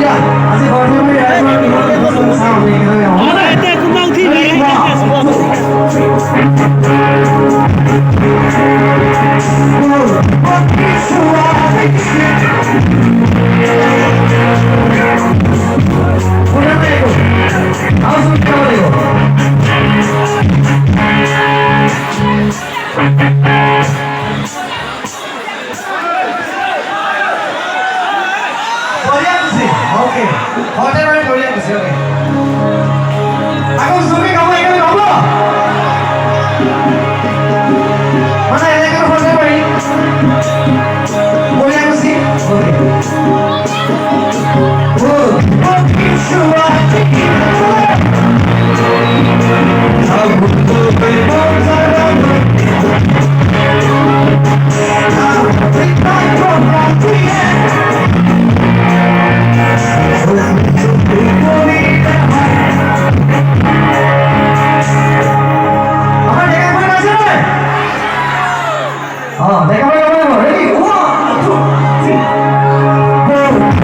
ya, así por favor, ya no me sabe que no me Ahora este es un mountain, Oke, hotel mana boleh ke sini? Aku suruh kamu ikut kamu. Mana yang ikut hotel ini? Boleh ke sini? Oh, mereka boleh ready? One, two, three. Go.